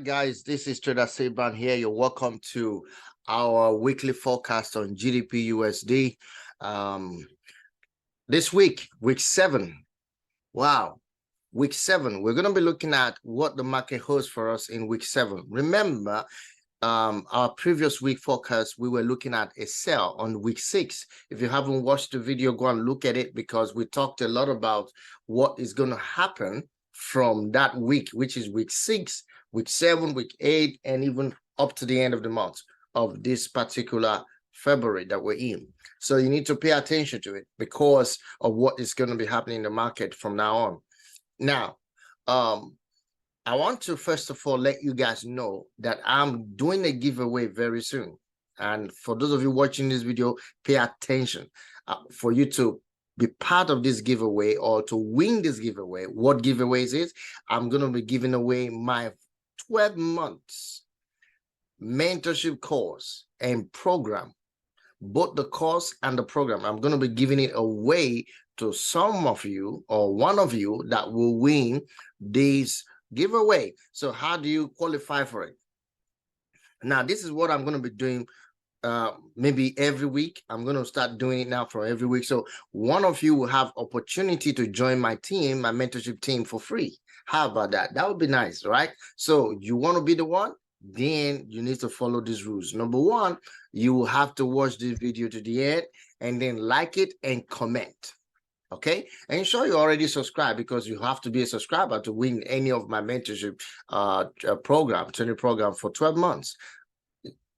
right, guys, this is Trader Saban here. You're welcome to our weekly forecast on GBpusd. This week, week 7. Wow, week 7. We're going to be looking at what the market holds for us in week 7. Remember, our previous week forecast, we were looking at a sell on week 6. If you haven't watched the video, go and look at it, because we talked a lot about what is going to happen from that week, which is week 6, week 7, week 8, and even up to the end of the month of this particular February that we're in. So you need to pay attention to it because of what is going to be happening in the market from now on. Now, I want to first of all let you guys know that I'm doing a giveaway very soon. And for those of you watching this video, pay attention. For you to be part of this giveaway or to win this giveaway, what giveaways is, I'm going to be giving away my 12 months mentorship course and program. Both the course and the program, I'm going to be giving it away to some of you or one of you that will win this giveaway. So how do you qualify for it? Now, this is what I'm going to be doing maybe every week. I'm going to start doing it now for every week. So one of you will have opportunity to join my team, my mentorship team, for free. How about that? That would be nice, right? So you want to be the one? Then you need to follow these rules. Number one, you will have to watch this video to the end and then like it and comment. Okay, and ensure you already subscribe, because you have to be a subscriber to win any of my mentorship training program for 12 months.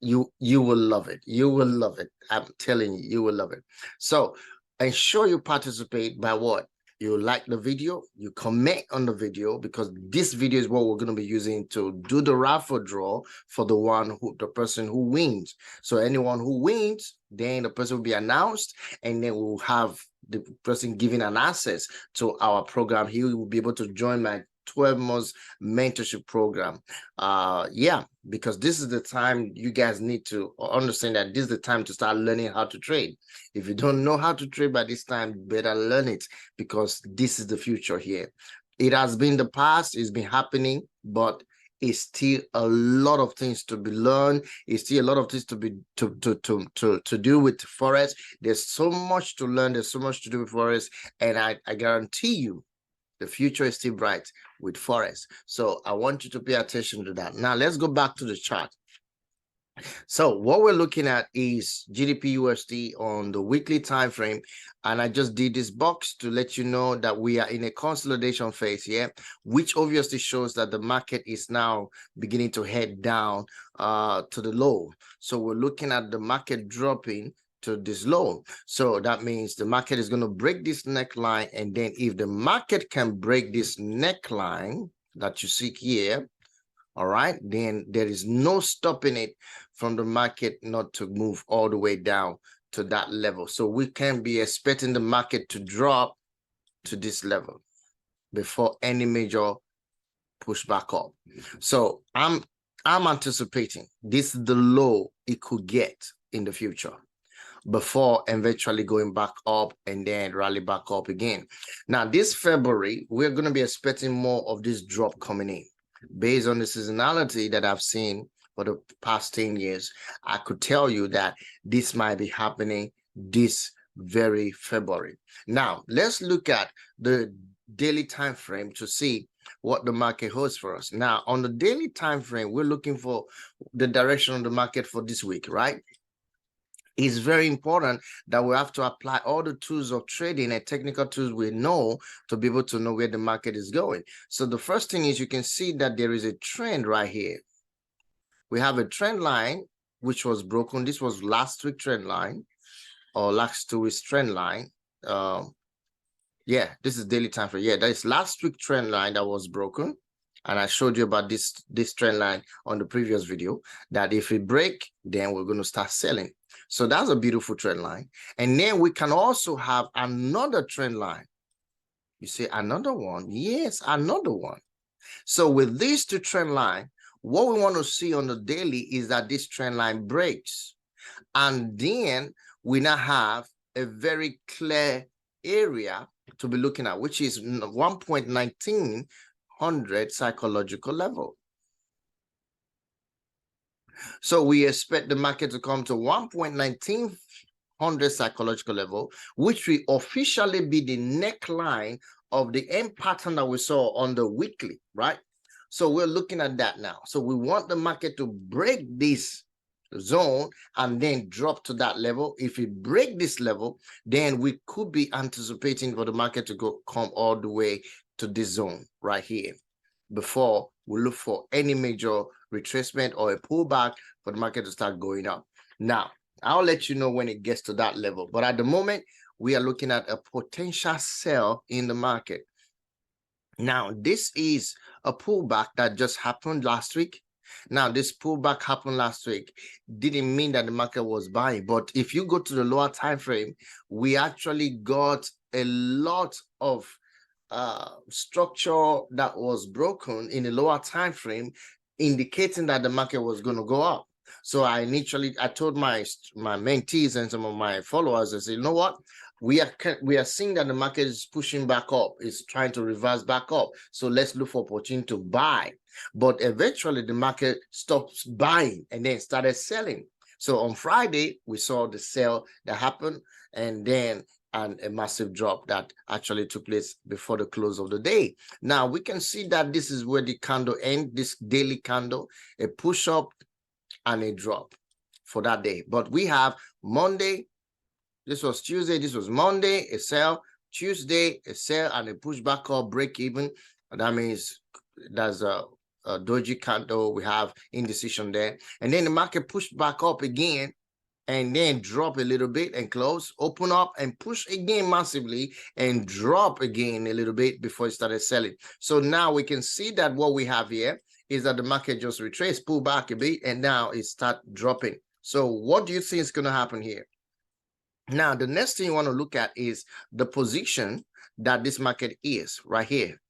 You will love it. You will love it. I'm telling you, you will love it. So ensure you participate by what? You like the video, you comment on the video, because this video is what we're going to be using to do the raffle draw for the person who wins. So anyone who wins, then the person will be announced, and then we'll have the person giving an access to our program. He will be able to join my 12 months mentorship program. Yeah, because this is the time you guys need to understand that this is the time to start learning how to trade. If you don't know how to trade by this time, better learn it, because this is the future here. It has been the past, it's been happening, but it's still a lot of things to be learned. It's still a lot of things to be to do with Forex. There's so much to learn. There's so much to do with Forex, and I guarantee you, the future is still bright with Forex. So I want you to pay attention to that. Now let's go back to the chart. So what we're looking at is GBpusd on the weekly time frame, and I just did this box to let you know that we are in a consolidation phase here, which obviously shows that the market is now beginning to head down to the low. So we're looking at the market dropping to this low. So that means the market is going to break this neckline, and then if the market can break this neckline that you see here, all right, then there is no stopping it from the market not to move all the way down to that level. So we can be expecting the market to drop to this level before any major push back up. So I'm anticipating this is the low it could get in the future before eventually going back up and then rally back up again. Now this February, we're going to be expecting more of this drop coming in. Based on the seasonality that I've seen for the past 10 years, I could tell you that this might be happening this very February. Now, let's look at the daily time frame to see what the market holds for us. Now, on the daily time frame, we're looking for the direction of the market for this week, right? It's very important that we have to apply all the tools of trading and technical tools we know to be able to know where the market is going. So the first thing is you can see that there is a trend right here. We have a trend line which was broken. This was last week trend line or last 2 weeks trend line. Yeah, this is daily time frame. Yeah, that is last week trend line that was broken. And I showed you about this trend line on the previous video, that if it break, then we're going to start selling. So that's a beautiful trend line. And then we can also have another trend line. You say another one? Yes, another one. So with these two trend line, what we want to see on the daily is that this trend line breaks. And then we now have a very clear area to be looking at, which is 1.1900 psychological level. So we expect the market to come to 1.1900 psychological level, which will officially be the neckline of the end pattern that we saw on the weekly, right? So we're looking at that now. So we want the market to break this zone and then drop to that level. If it break this level, then we could be anticipating for the market to come all the way to this zone right here before we look for any major retracement or a pullback for the market to start going up. Now, I'll let you know when it gets to that level. But at the moment, we are looking at a potential sell in the market. Now, this is a pullback that just happened last week. Now, this pullback happened last week. Didn't mean that the market was buying. But if you go to the lower time frame, we actually got a lot of structure that was broken in the lower time frame, indicating that the market was going to go up. So I told my mentees and some of my followers, I said, you know what? We are seeing that the market is pushing back up. It's trying to reverse back up. So let's look for opportunity to buy. But eventually the market stops buying and then started selling. So on Friday, we saw the sell that happened, and then a massive drop that actually took place before the close of the day. Now we can see that this is where the candle ends, this daily candle, a push up and a drop for that day. But we have Monday, this was Tuesday, this was Monday, a sell, Tuesday, a sell and a push back up, break even. That means there's a doji candle, we have indecision there. And then the market pushed back up again, and then drop a little bit and close, open up and push again massively and drop again a little bit before it started selling. So now we can see that what we have here is that the market just retraced, pull back a bit, and now it start dropping. So what do you think is going to happen here? Now, the next thing you want to look at is the position that this market is right here.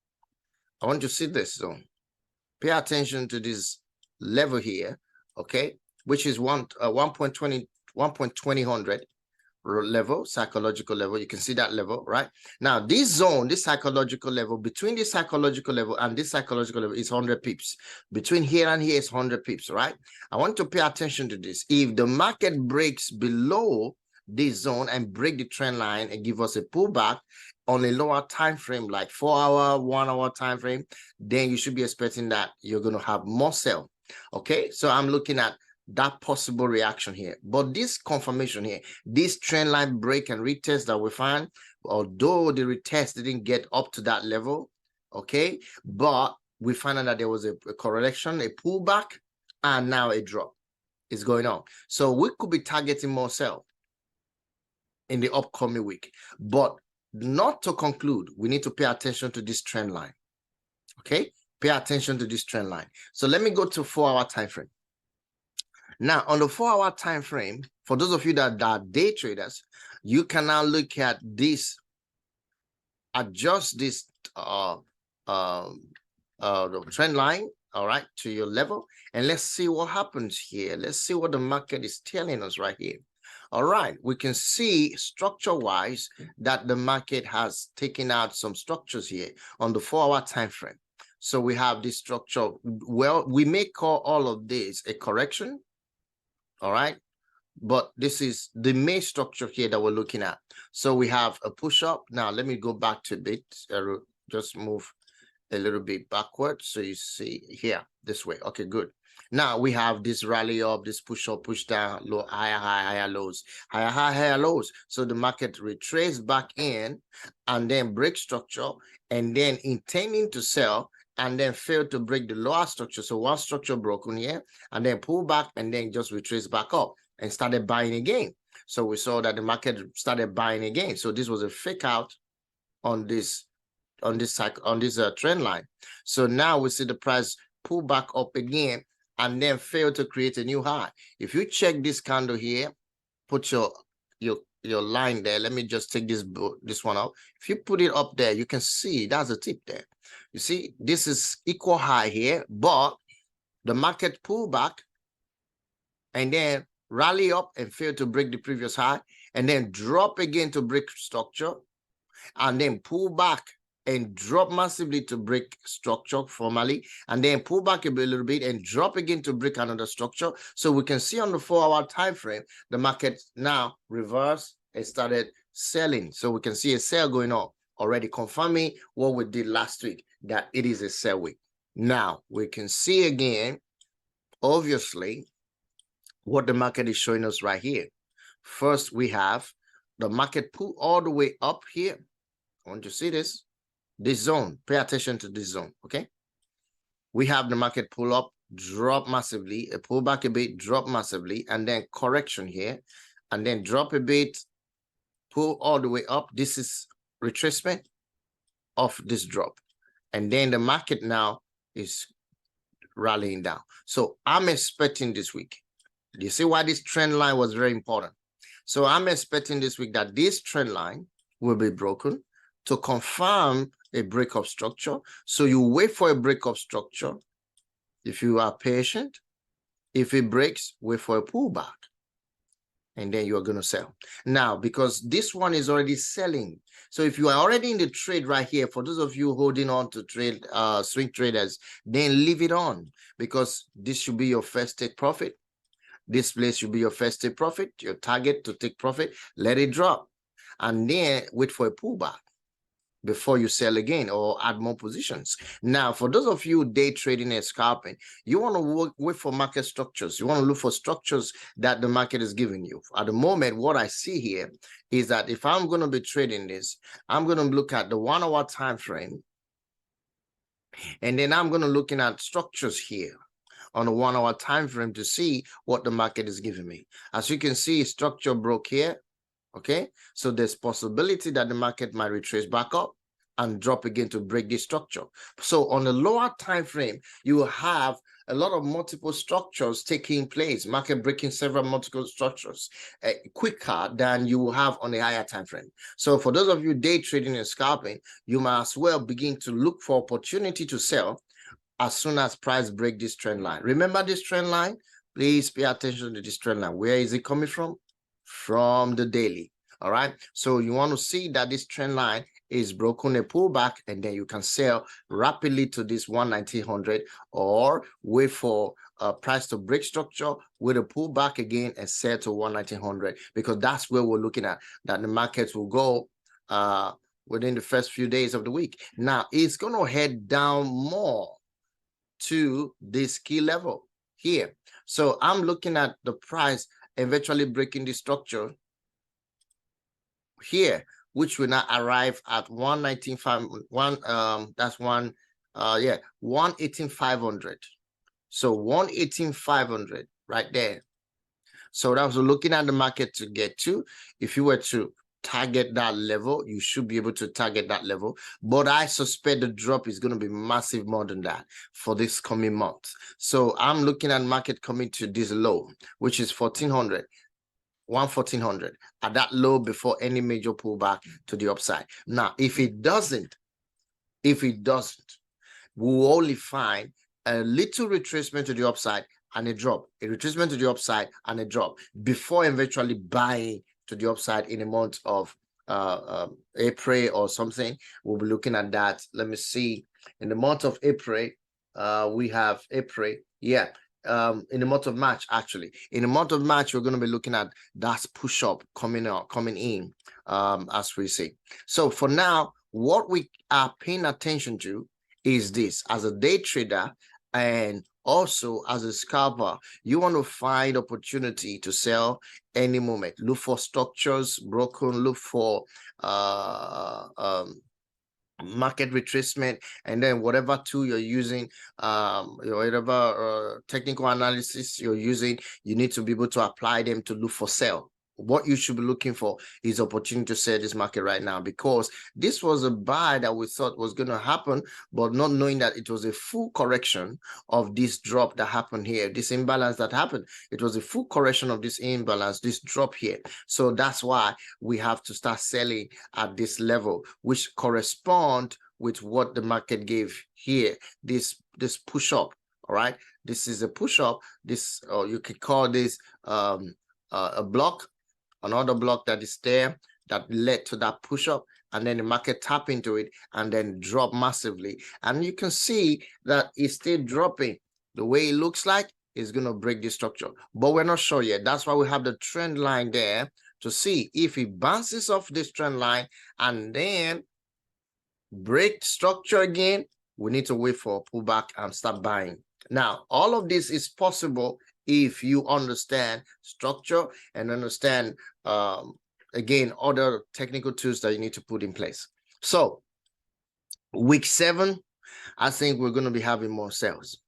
I want you to see this zone. Pay attention to this level here, okay, which is 1.20 level, psychological level. You can see that level, right? Now, this zone, this psychological level, between this psychological level and this psychological level is 100 pips. Between here and here is 100 pips, right? I want to pay attention to this. If the market breaks below this zone and break the trend line and give us a pullback on a lower time frame, like 4 hour, 1 hour time frame, then you should be expecting that you're going to have more sell. Okay, so I'm looking at that possible reaction here. But this confirmation here, this trend line break and retest that we find, although the retest didn't get up to that level, okay, but we find out that there was a correction, a pullback, and now a drop is going on. So we could be targeting more sell in the upcoming week. But not to conclude, we need to pay attention to this trend line. Okay, pay attention to this trend line. So let me go to 4 hour time frame. Now, on the 4 hour time frame, for those of you that are day traders, you can now look at this, adjust this the trend line, all right, to your level, and let's see what happens here. Let's see what the market is telling us right here. All right, we can see structure-wise that the market has taken out some structures here on the 4 hour time frame. So we have this structure. Well, we may call all of this a correction. All right, but this is the main structure here that we're looking at. So we have a push up. Now let me go back to a bit, just move a little bit backwards so you see here this way. Okay, good. Now we have this rally up, this push up, push down, low, higher high, higher lows, higher high, higher lows. So the market retraced back in and then break structure and then intending to sell, and then failed to break the lower structure. So one structure broken here and then pull back and then just retrace back up and started buying again. So we saw that the market started buying again. So this was a fake out on this trend line. So now we see the price pull back up again and then fail to create a new high. If you check this candle here, put your line there. Let me just take this one out. If you put it up there, you can see that's a tip there. You see, this is equal high here, but the market pull back and then rally up and fail to break the previous high and then drop again to break structure and then pull back and drop massively to break structure formally, and then pull back a little bit and drop again to break another structure. So we can see on the 4-hour time frame, the market now reversed and started selling. So we can see a sell going on, already confirming what we did last week, that it is a sell week. Now we can see again, obviously, what the market is showing us right here. First, we have the market pull all the way up here. I want you to see this zone. Pay attention to this zone, okay? We have the market pull up, drop massively, a pull back a bit, drop massively, and then correction here, and then drop a bit, pull all the way up. This is retracement of this drop. And then the market now is rallying down. So I'm expecting this week. You see why this trend line was very important. So I'm expecting this week that this trend line will be broken to confirm a break of structure. So you wait for a break of structure. If you are patient, if it breaks, wait for a pullback. And then you are going to sell. Now, because this one is already selling. So if you are already in the trade right here, for those of you holding on to trade, swing traders, then leave it on, because this should be your first take profit. This place should be your first take profit, your target to take profit. Let it drop. And then wait for a pullback before you sell again or add more positions. Now, for those of you day trading and scalping, you want to wait for market structures. You want to look for structures that the market is giving you. At the moment, what I see here is that if I'm going to be trading this, I'm going to look at the 1-hour time frame, and then I'm going to looking at structures here on a 1-hour time frame to see what the market is giving me. As you can see, structure broke here. Okay, so there's possibility that the market might retrace back up and drop again to break this structure. So on the lower time frame, you will have a lot of multiple structures taking place, market breaking several multiple structures quicker than you will have on a higher time frame. So for those of you day trading and scalping, you might as well begin to look for opportunity to sell as soon as price break this trend line. Remember this trend line? Please pay attention to this trend line. Where is it coming from? From the daily. All right, so you want to see that this trend line is broken, a pullback, and then you can sell rapidly to this 190.100, or wait for a price to break structure with a pullback again and sell to 190.100, because that's where we're looking at that the markets will go within the first few days of the week. Now it's going to head down more to this key level here. So I'm looking at the price eventually breaking the structure here, which will now arrive at 118,500. So 118,500 right there. So that was looking at the market to get to. If you were to target that level, you should be able to target that level, but I suspect the drop is going to be massive more than that for this coming month. So I'm looking at market coming to this low, which is 1,400 at that low before any major pullback to the upside. Now, if it doesn't, we'll only find a little retracement to the upside and a drop, a retracement to the upside and a drop before eventually buying to the upside in a month of April or something. We'll be looking at that. Let me see. In the month of April, we have April. Yeah. In the month of March, actually. In the month of March, we're going to be looking at that push up coming in, as we see. So for now, what we are paying attention to is this. As a day trader and also as a scalper, you want to find opportunity to sell any moment. Look for structures broken, look for market retracement, and then whatever tool you're using, whatever technical analysis you're using, you need to be able to apply them to look for sell. What you should be looking for is opportunity to sell this market right now, because this was a buy that we thought was going to happen, but not knowing that it was a full correction of this drop that happened here, this imbalance that happened. It was a full correction of this imbalance, this drop here. So that's why we have to start selling at this level, which correspond with what the market gave here, this push up. All right, this is a push up. This, or you could call this a block, another block that is there that led to that push up, and then the market tap into it and then drop massively. And you can see that it's still dropping. The way it looks like it's going to break this structure, but we're not sure yet. That's why we have the trend line there to see if it bounces off this trend line and then break structure again. We need to wait for a pullback and start buying. Now, all of this is possible if you understand structure and understand again other technical tools that you need to put in place. So week 7, I think we're going to be having more sales.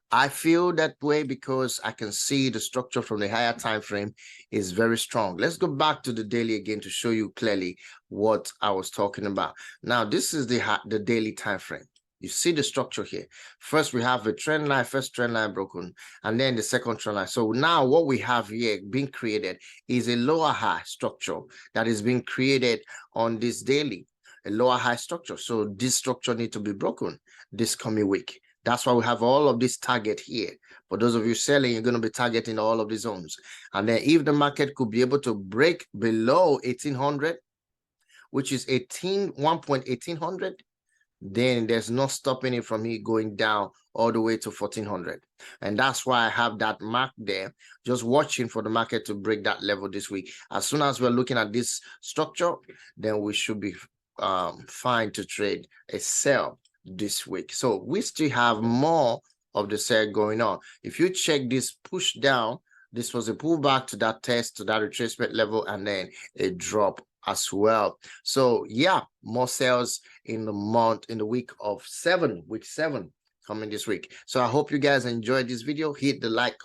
I feel that way because I can see the structure from the higher time frame is very strong. Let's go back to the daily again to show you clearly what I was talking about. Now, this is the daily time frame. You see the structure here. First, we have a trend line, first trend line broken, and then the second trend line. So now what we have here being created is a lower high structure that is being created on this daily, a lower high structure. So this structure needs to be broken this coming week. That's why we have all of this target here. For those of you selling, you're going to be targeting all of the zones. And then if the market could be able to break below 1800, which is 1.1800, then there's no stopping it from here going down all the way to 1400. And that's why I have that mark there, just watching for the market to break that level this week. As soon as we're looking at this structure, then we should be fine to trade a sell this week. So we still have more of the sell going on. If you check this push down, this was a pullback to that test, to that retracement level, and then a drop as well. So yeah, more sales in the week of week 7 coming this week. So I hope you guys enjoyed this video. Hit the like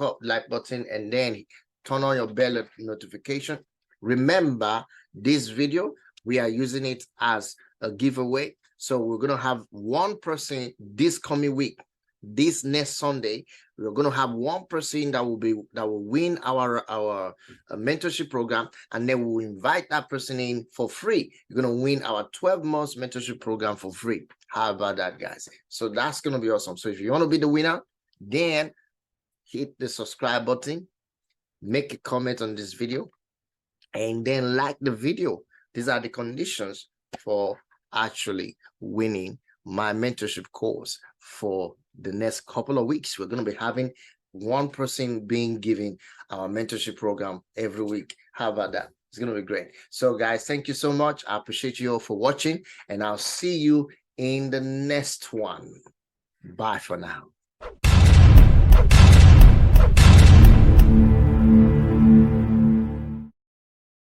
button and then turn on your bell notification. Remember, this video, we are using it as a giveaway. So we're going to have one person this coming week, this next Sunday. We're going to have one person that will win our mentorship program, and then we'll invite that person in for free. You're going to win our 12 months mentorship program for free. How about that, guys? So that's going to be awesome. So if you want to be the winner, then hit the subscribe button, make a comment on this video, and then like the video. These are the conditions for actually winning my mentorship course for the next couple of weeks. We're going to be having one person being given our mentorship program every week. How about that? It's going to be great. So guys, thank you so much. I appreciate you all for watching, and I'll see you in the next one. Bye for now.